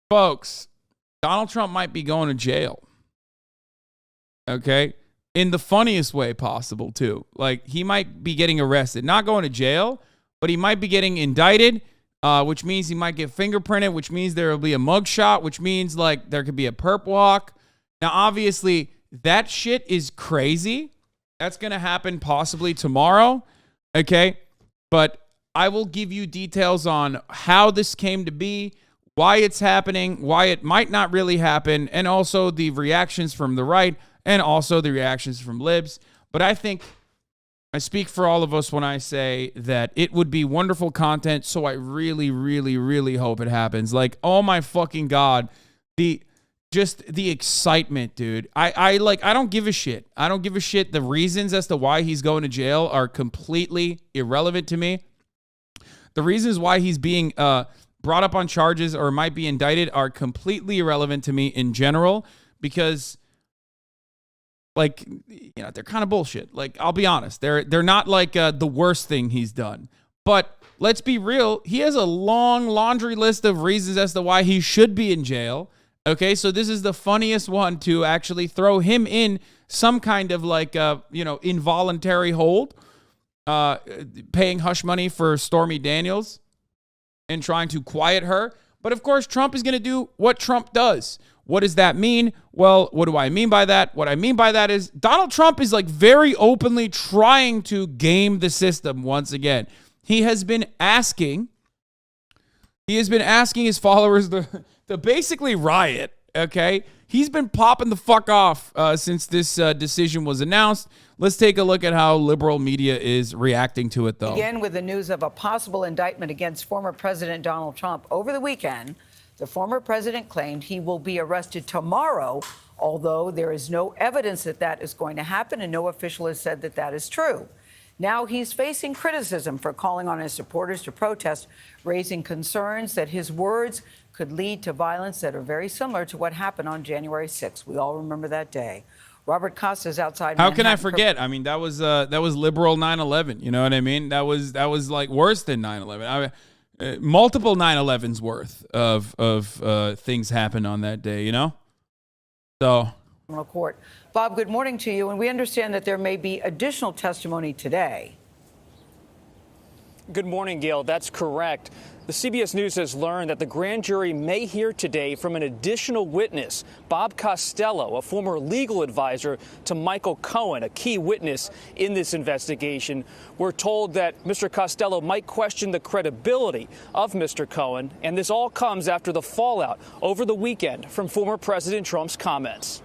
Folks, Donald Trump might be going to jail. Okay? In the funniest way possible, too. Like, he might be getting arrested. Not going to jail, but he might be getting indicted, which means he might get fingerprinted, which means there will be a mugshot, which means, like, there could be a perp walk. Now, obviously, that shit is crazy. That's going to happen possibly tomorrow. Okay? But I will give you details on how this came to be, why it's happening, why it might not really happen, and also the reactions from the right and also the reactions from libs. But I think I speak for all of us when I say that it would be wonderful content, so I really, really, really hope it happens. Like, oh my fucking God, the excitement, dude. I don't give a shit. I don't give a shit. The reasons as to why he's going to jail are completely irrelevant to me. The reasons why he's being brought up on charges or might be indicted are completely irrelevant to me in general, because, like, you know, they're kind of bullshit. Like, I'll be honest. They're not like the worst thing he's done. But let's be real. He has a long laundry list of reasons as to why he should be in jail. Okay, so this is the funniest one to actually throw him in some kind of like, involuntary hold, paying hush money for Stormy Daniels and trying to quiet her. But of course, Trump is going to do what Trump does. What does that mean? Well, what do I mean by that? What I mean by that is Donald Trump is like very openly trying to game the system once again. He has been asking his followers to basically riot, okay? He's been popping the fuck off since this decision was announced. Let's take a look at how liberal media is reacting to it, though. Again, with the news of a possible indictment against former President Donald Trump over the weekend, the former president claimed he will be arrested tomorrow, although there is no evidence that that is going to happen, and no official has said that that is true. Now he's facing criticism for calling on his supporters to protest, raising concerns that his words could lead to violence that are very similar to what happened on January 6th. We all remember that day. Robert Costa's outside. How can I forget? I mean, that was liberal 9/11. You know what I mean? That was like worse than 9/11. Multiple 9/11s worth of things happened on that day. You know, so. Court. Bob, good morning to you. And we understand that there may be additional testimony today. Good morning, Gail. That's correct. The CBS News has learned that the grand jury may hear today from an additional witness, Bob Costello, a former legal advisor to Michael Cohen, a key witness in this investigation. We're told that Mr. Costello might question the credibility of Mr. Cohen, and this all comes after the fallout over the weekend from former President Trump's comments.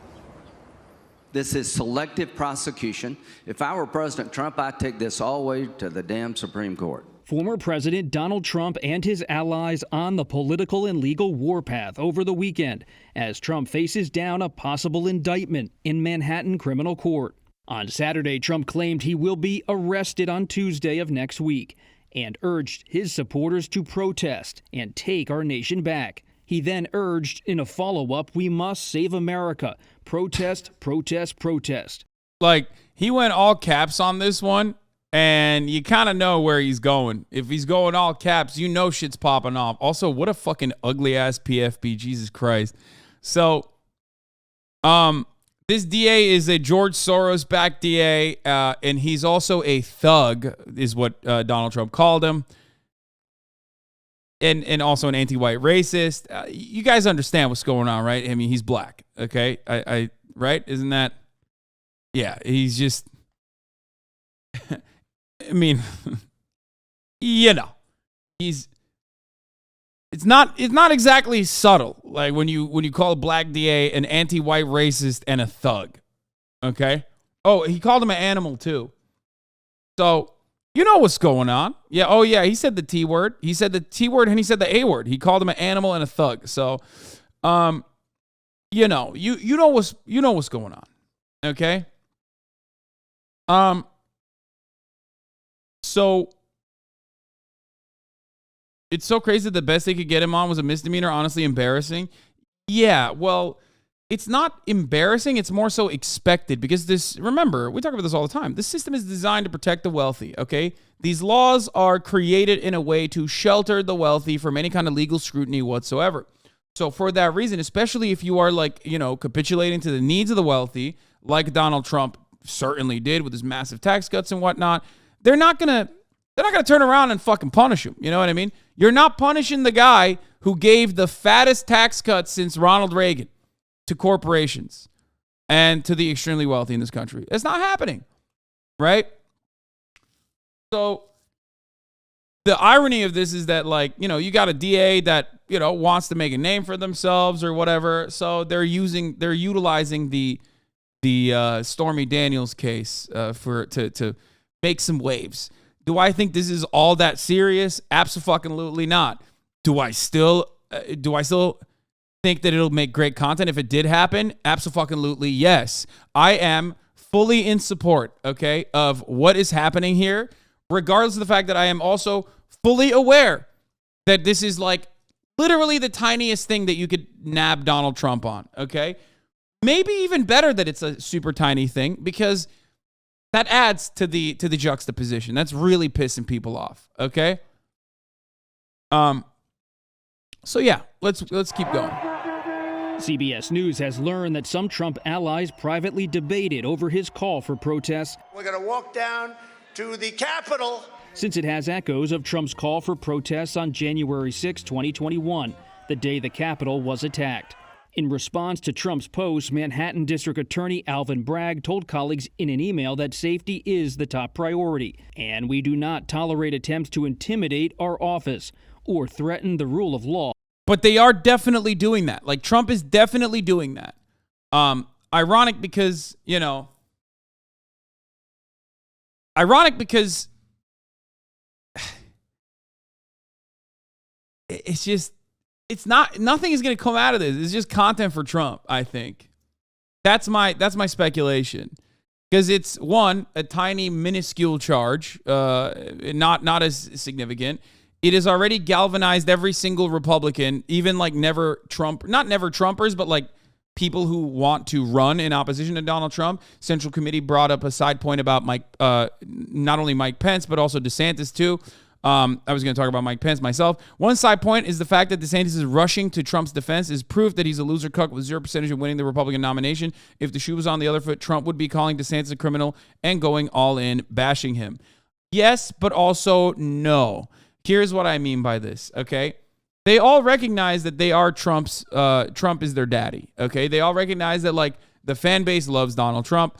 This is selective prosecution. If I were President Trump, I'd take this all the way to the damn Supreme Court. Former President Donald Trump and his allies on the political and legal warpath over the weekend as Trump faces down a possible indictment in Manhattan criminal court. On Saturday, Trump claimed he will be arrested on Tuesday of next week and urged his supporters to protest and take our nation back. He then urged in a follow-up, "We must save America. Protest, protest, protest." Like, he went all caps on this one, and you kind of know where he's going. If he's going all caps, you know shit's popping off. Also, what a fucking ugly-ass PFP, Jesus Christ. So, this DA is a George Soros-backed DA, and he's also a thug, is what Donald Trump called him. And also an anti-white racist. You guys understand what's going on, right? I mean, he's black, okay? I right? Isn't that? Yeah, he's just. I mean, you know, it's not exactly subtle. Like when you call a black DA an anti-white racist and a thug, okay? Oh, he called him an animal too. So. You know what's going on. Yeah, oh yeah, he said the T word. He said the T word and he said the A word. He called him an animal and a thug. So, you know what's going on. Okay? So it's so crazy that the best they could get him on was a misdemeanor, honestly embarrassing. Yeah, well, it's not embarrassing. It's more so expected because this, remember, we talk about this all the time. This system is designed to protect the wealthy, okay? These laws are created in a way to shelter the wealthy from any kind of legal scrutiny whatsoever. So for that reason, especially if you are like, capitulating to the needs of the wealthy, like Donald Trump certainly did with his massive tax cuts and whatnot, they're not gonna turn around and fucking punish him. You know what I mean? You're not punishing the guy who gave the fattest tax cuts since Ronald Reagan to corporations and to the extremely wealthy in this country. It's not happening, right? So the irony of this is that, like, you got a DA that, wants to make a name for themselves or whatever. So they're utilizing the Stormy Daniels case to make some waves. Do I think this is all that serious? Absolutely not. Do I still think that it'll make great content if it did happen? Absolutely yes. I am fully in support, okay, of what is happening here, regardless of the fact that I am also fully aware that this is like literally the tiniest thing that you could nab Donald Trump on, okay? Maybe even better that it's a super tiny thing, because that adds to the juxtaposition. That's really pissing people off, okay? So yeah, let's keep going. CBS News has learned that some Trump allies privately debated over his call for protests. We're going to walk down to the Capitol. Since it has echoes of Trump's call for protests on January 6, 2021, the day the Capitol was attacked. In response to Trump's post, Manhattan District Attorney Alvin Bragg told colleagues in an email that safety is the top priority, and we do not tolerate attempts to intimidate our office or threaten the rule of law. But they are definitely doing that. Like, Trump is definitely doing that. Ironic because it's just, nothing is going to come out of this. It's just content for Trump, I think. That's my speculation. Because it's, one, a tiny, minuscule charge, not as significant. It has already galvanized every single Republican, even like not never Trumpers, but like people who want to run in opposition to Donald Trump. Central Committee brought up a side point about not only Mike Pence, but also DeSantis too. I was going to talk about Mike Pence myself. One side point is the fact that DeSantis is rushing to Trump's defense is proof that he's a loser cuck with 0% of winning the Republican nomination. If the shoe was on the other foot, Trump would be calling DeSantis a criminal and going all in, bashing him. Yes, but also no. Here's what I mean by this, okay? They all recognize that they are Trump is their daddy, okay? They all recognize that, like, the fan base loves Donald Trump.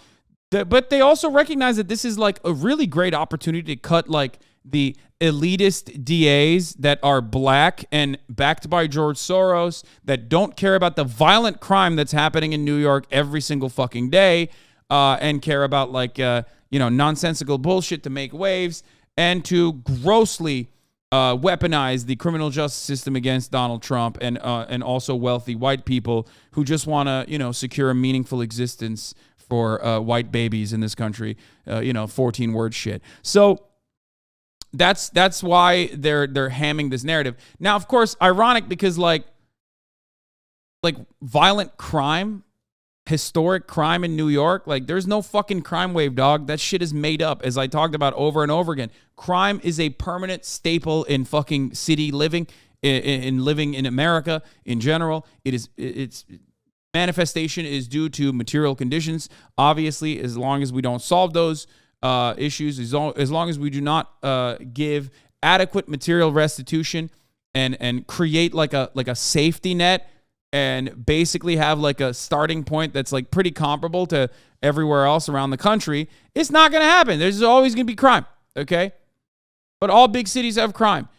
But they also recognize that this is, like, a really great opportunity to cut, like, the elitist DAs that are black and backed by George Soros, that don't care about the violent crime that's happening in New York every single fucking day, and care about, like, nonsensical bullshit to make waves, and to grossly weaponize the criminal justice system against Donald Trump and also wealthy white people who just want to, secure a meaningful existence for white babies in this country, 14-word shit. So that's why they're hamming this narrative. Now, of course, ironic because like violent crime, historic crime in New York, like there's no fucking crime wave, dog. That shit is made up, as I talked about over and over again. Crime is a permanent staple in fucking city living, in living in America in general. Its manifestation is due to material conditions. Obviously, as long as we don't solve those issues, as long as we do not give adequate material restitution and create like a safety net, and basically have like a starting point that's like pretty comparable to everywhere else around the country, it's not going to happen. There's always going to be crime, okay? But all big cities have crime.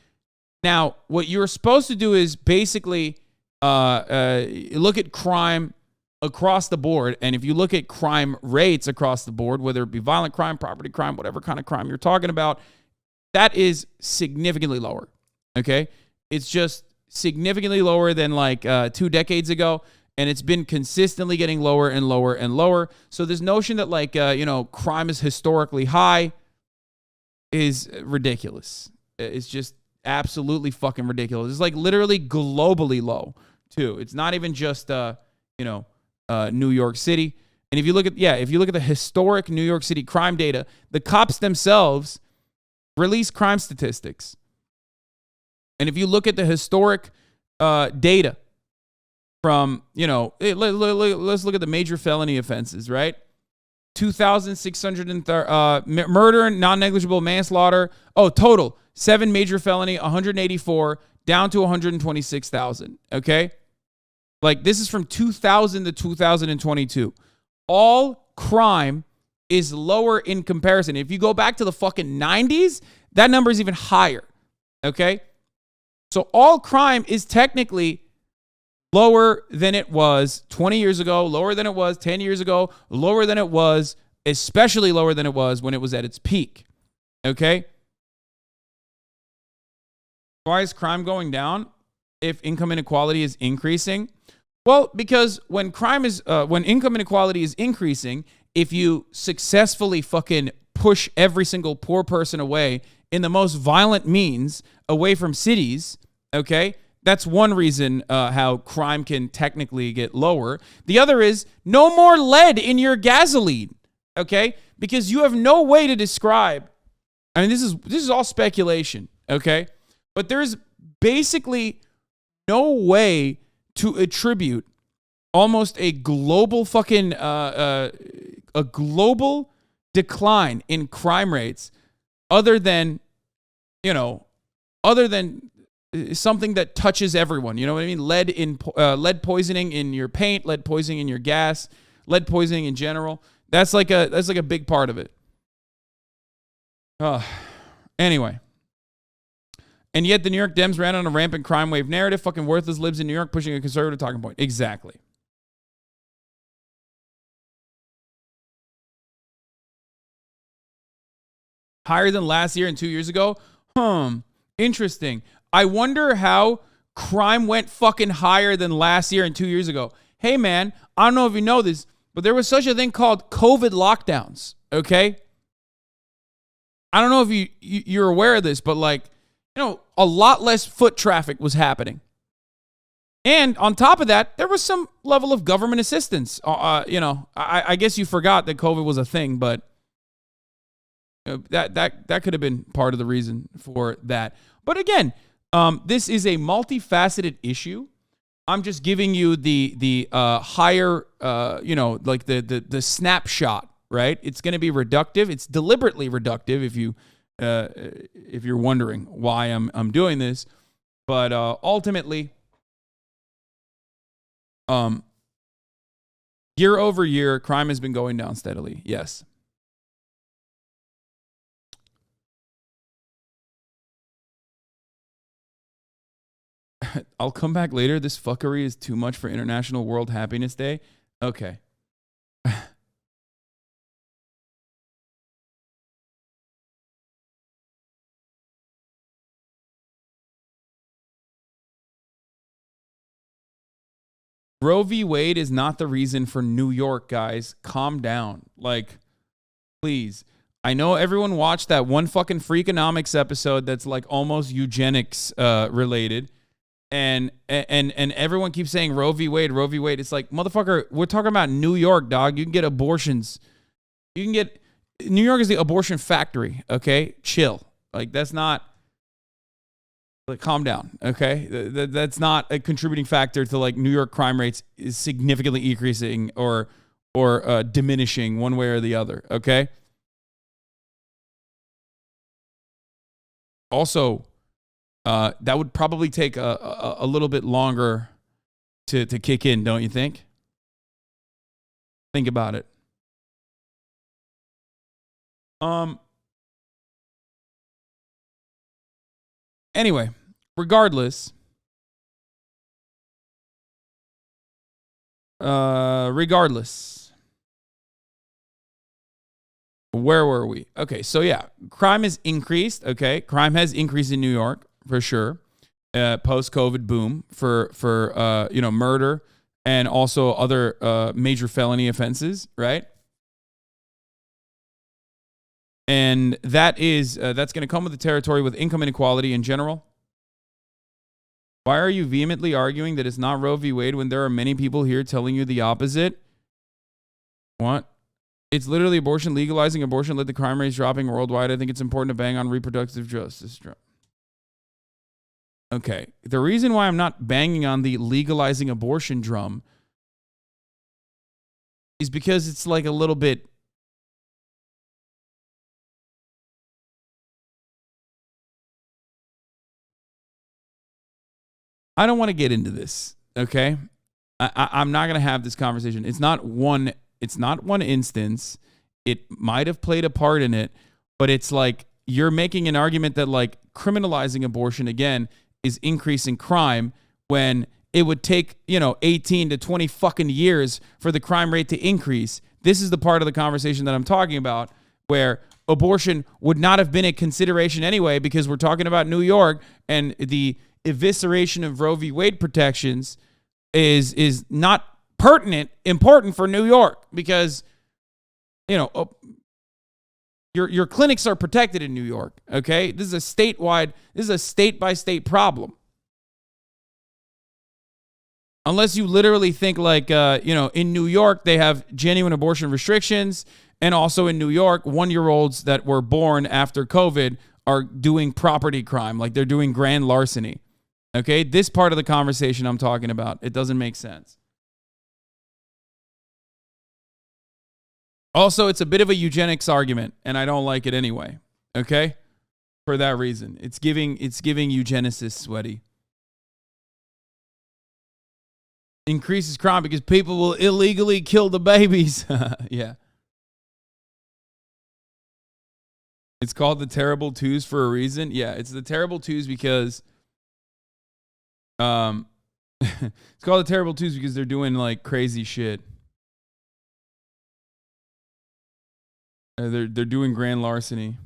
Now, what you're supposed to do is basically look at crime across the board, and if you look at crime rates across the board, whether it be violent crime, property crime, whatever kind of crime you're talking about, that is significantly lower, okay? It's just significantly lower than like 2 decades ago, and it's been consistently getting lower and lower and lower. So this notion that like crime is historically high is ridiculous. It's just absolutely fucking ridiculous. It's like literally globally low too. It's not even just New York City. And if you look at the historic New York City crime data, the cops themselves release crime statistics. And if you look at the historic data from, let's look at the major felony offenses, right? 2,630 murder, non-negligible manslaughter. Oh, total 7 major felony, 184 down to 126,000. Okay, like this is from 2000 to 2022. All crime is lower in comparison. If you go back to the fucking 90s, that number is even higher. Okay, so all crime is technically lower than it was 20 years ago, lower than it was 10 years ago, lower than it was, especially lower than it was when it was at its peak. Okay? Why is crime going down if income inequality is increasing? Well, because when income inequality is increasing, if you successfully fucking push every single poor person away in the most violent means away from cities, okay? That's one reason how crime can technically get lower. The other is no more lead in your gasoline, okay? Because you have no way to describe. I mean, this is all speculation, okay? But there's basically no way to attribute almost a global fucking a global decline in crime rates other than something that touches everyone. You know what I mean? Lead poisoning in your paint, lead poisoning in your gas, lead poisoning in general. That's like a big part of it. Anyway. And yet the New York Dems ran on a rampant crime wave narrative. Fucking worthless libs in New York pushing a conservative talking point. Exactly. Higher than last year and 2 years ago? Interesting. I wonder how crime went fucking higher than last year and 2 years ago. Hey, man, I don't know if you know this, but there was such a thing called COVID lockdowns, okay? I don't know if you're aware of this, but a lot less foot traffic was happening. And on top of that, there was some level of government assistance. I guess you forgot that COVID was a thing, but that could have been part of the reason for that. But again, this is a multifaceted issue. I'm just giving you the higher, the snapshot, right? It's going to be reductive. It's deliberately reductive if you're wondering why I'm doing this. But ultimately, year over year, crime has been going down steadily. Yes. I'll come back later. This fuckery is too much for International World Happiness Day. Okay. Roe v. Wade is not the reason for New York, guys. Calm down. Please. I know everyone watched that one fucking Freakonomics episode that's almost eugenics related. And everyone keeps saying Roe v. Wade, Roe v. Wade. It's motherfucker, we're talking about New York, dog. You can get abortions. New York is the abortion factory, okay? Chill. That's not, calm down, okay? That's not a contributing factor to New York crime rates is significantly increasing or diminishing one way or the other, okay? Also, that would probably take a little bit longer to kick in, don't you think? Think about it. Anyway, regardless, where were we? Okay, so yeah, crime has increased. Okay, crime has increased in New York for sure. Post-COVID boom for murder and also other major felony offenses, right? And that's going to come with the territory with income inequality in general. Why are you vehemently arguing that it's not Roe v. Wade when there are many people here telling you the opposite? What? It's literally abortion legalizing. Abortion led to crime rates dropping worldwide. I think it's important to bang on reproductive justice. Okay. The reason why I'm not banging on the legalizing abortion drum is because it's like a little bit. I don't want to get into this. Okay. I'm not going to have this conversation. It's not one instance. It might have played a part in it, but it's like you're making an argument that like criminalizing abortion again is increasing crime when it would take, 18 to 20 fucking years for the crime rate to increase. This is the part of the conversation that I'm talking about where abortion would not have been a consideration anyway, because we're talking about New York, and the evisceration of Roe v. Wade protections is not important for New York, because your clinics are protected in New York. Okay, this is a state by state problem. Unless you literally think like in New York they have genuine abortion restrictions, and also in New York 1-year-olds that were born after COVID are doing property crime, like they're doing grand larceny. Okay, this part of the conversation I'm talking about, it doesn't make sense. Also, it's a bit of a eugenics argument, and I don't like it anyway. Okay, for that reason, it's giving eugenicists sweaty. Increases crime because people will illegally kill the babies. Yeah. It's called the Terrible Twos for a reason. Yeah, it's the Terrible Twos because it's called the Terrible Twos because they're doing like crazy shit. They're doing grand larceny.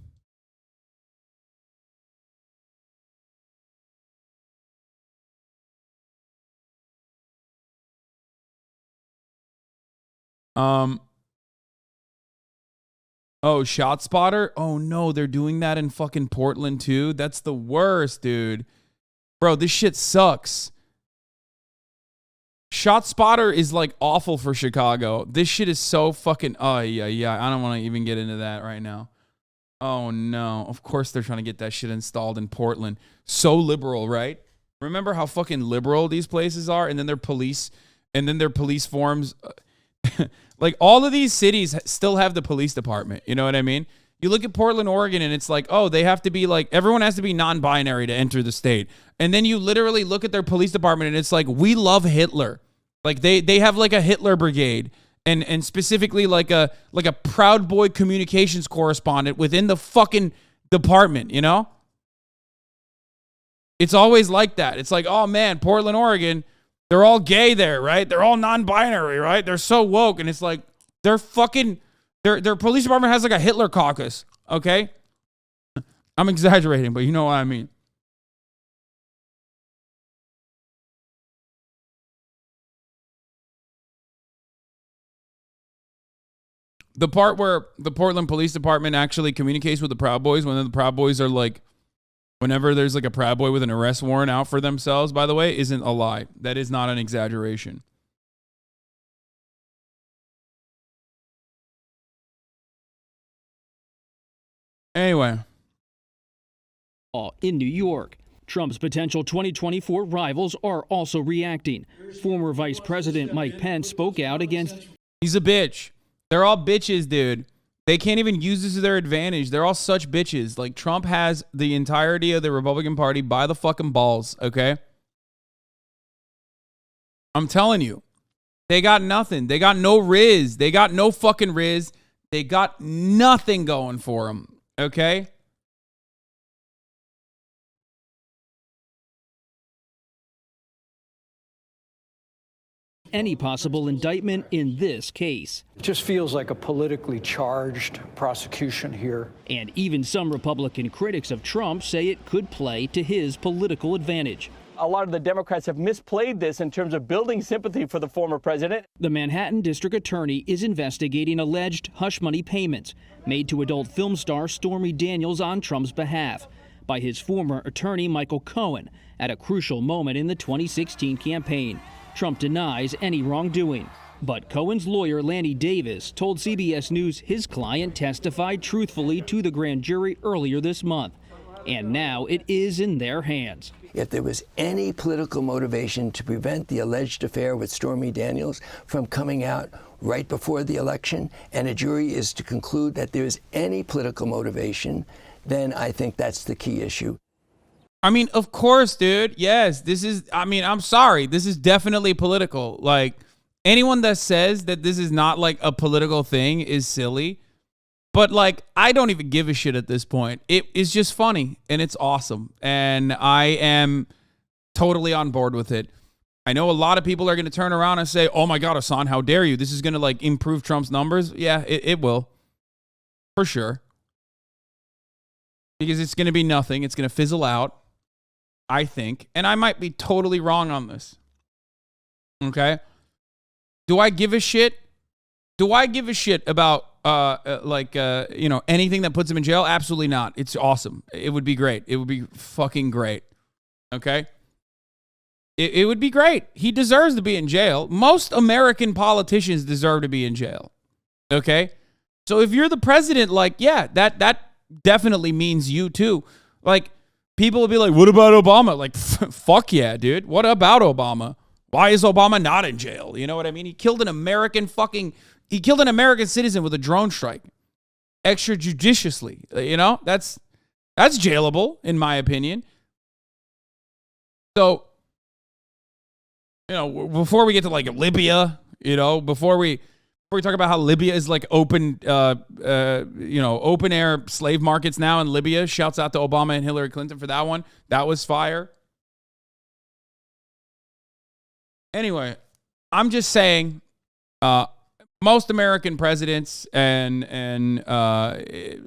Oh, ShotSpotter? Oh no, they're doing that in fucking Portland too? That's the worst, dude. Bro, this shit sucks. ShotSpotter is like awful for Chicago. This shit is so fucking, oh yeah. I don't want to even get into that right now. Oh no, of course they're trying to get that shit installed in Portland. So liberal, right? Remember how fucking liberal these places are? And then their police forms. Like all of these cities still have the police department. You know what I mean? You look at Portland, Oregon, and it's like, oh, they have to be like, everyone has to be non-binary to enter the state. And then you literally look at their police department and it's like, we love Hitler. Like they have like a Hitler brigade and specifically like a Proud Boy communications correspondent within the fucking department, you know? It's always like that. It's like, oh man, Portland, Oregon, they're all gay there, right? They're all non-binary, right? They're so woke. And it's like, they're fucking, their police department has like a Hitler caucus, okay? I'm exaggerating, but you know what I mean. The part where the Portland Police Department actually communicates with the Proud Boys, when the Proud Boys are like, whenever there's like a Proud Boy with an arrest warrant out for themselves, by the way, isn't a lie. That is not an exaggeration. Anyway. In New York, Trump's potential 2024 rivals are also reacting. Former Vice President Mike Pence spoke out against... He's a bitch. They're all bitches, dude. They can't even use this to their advantage. They're all such bitches. Like, Trump has the entirety of the Republican Party by the fucking balls, okay? I'm telling you. They got nothing. They got no riz. They got no fucking riz. They got nothing going for them, okay? any possible indictment in this case. It just feels like a politically charged prosecution here. And even some Republican critics of Trump say it could play to his political advantage. A lot of the Democrats have misplayed this in terms of building sympathy for the former president. The Manhattan District Attorney is investigating alleged hush money payments made to adult film star Stormy Daniels on Trump's behalf by his former attorney Michael Cohen at a crucial moment in the 2016 campaign. Trump denies any wrongdoing. But Cohen's lawyer, Lanny Davis, told CBS News his client testified truthfully to the grand jury earlier this month. And now it is in their hands. if there was any political motivation to prevent the alleged affair with Stormy Daniels from coming out right before the election, and a jury is to conclude that there is any political motivation, then I think that's the key issue. I mean, of course, dude. Yes, this is, I mean, I'm sorry. This is definitely political. Like, anyone that says that this is not like a political thing is silly. But like, I don't even give a shit at this point. It is just funny and it's awesome. And I am totally on board with it. I know a lot of people are going to turn around and say, oh my God, Hasan, how dare you? This is going to like improve Trump's numbers. Yeah, it will. For sure. Because it's going to be nothing. It's going to fizzle out, I think. And I might be totally wrong on this. Okay? Do I give a shit? Do I give a shit about anything that puts him in jail? Absolutely not. It's awesome. It would be great. It would be fucking great. Okay? It would be great. He deserves to be in jail. Most American politicians deserve to be in jail. Okay? So if you're the president, like, yeah, that definitely means you too. Like, people will be like, what about Obama? Like, fuck yeah, dude. What about Obama? Why is Obama not in jail? You know what I mean? He killed an American citizen with a drone strike extrajudiciously. You know, that's jailable in my opinion. So, you know, before we get to like Libya, you know, before we talk about how Libya is like open air slave markets now in Libya. Shouts out to Obama and Hillary Clinton for that one. That was fire. Anyway, I'm just saying, most American presidents and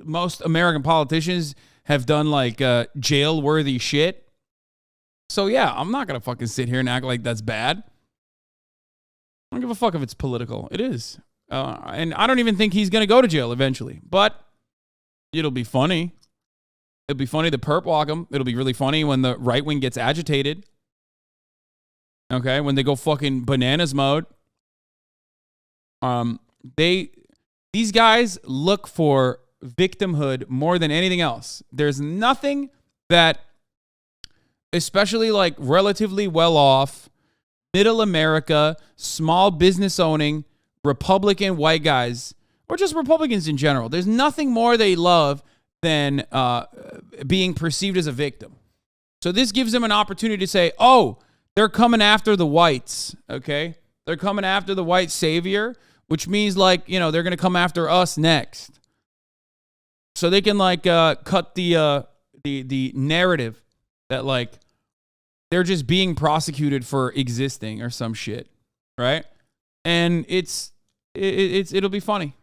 most American politicians have done like jail-worthy shit. So yeah, I'm not gonna fucking sit here and act like that's bad. I don't give a fuck if it's political. It is. And I don't even think he's going to go to jail eventually. But it'll be funny. It'll be funny to perp walk him. It'll be really funny when the right wing gets agitated. Okay? When they go fucking bananas mode. These guys look for victimhood more than anything else. There's nothing that, especially like relatively well off, middle America, small business owning, Republican white guys, or just Republicans in general. There's nothing more they love than being perceived as a victim. So this gives them an opportunity to say, oh, they're coming after the whites, okay? They're coming after the white savior, which means like, you know, they're going to come after us next. So they can like cut the narrative that like they're just being prosecuted for existing or some shit, right? And it'll be funny.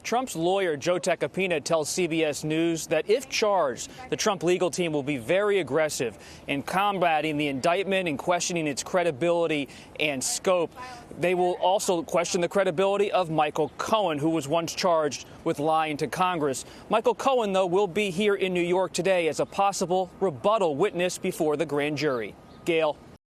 Trump's lawyer, Joe Tacopina, tells CBS News that if charged, the Trump legal team will be very aggressive in combating the indictment and questioning its credibility and scope. They will also question the credibility of Michael Cohen, who was once charged with lying to Congress. Michael Cohen, though, will be here in New York today as a possible rebuttal witness before the grand jury. Gail.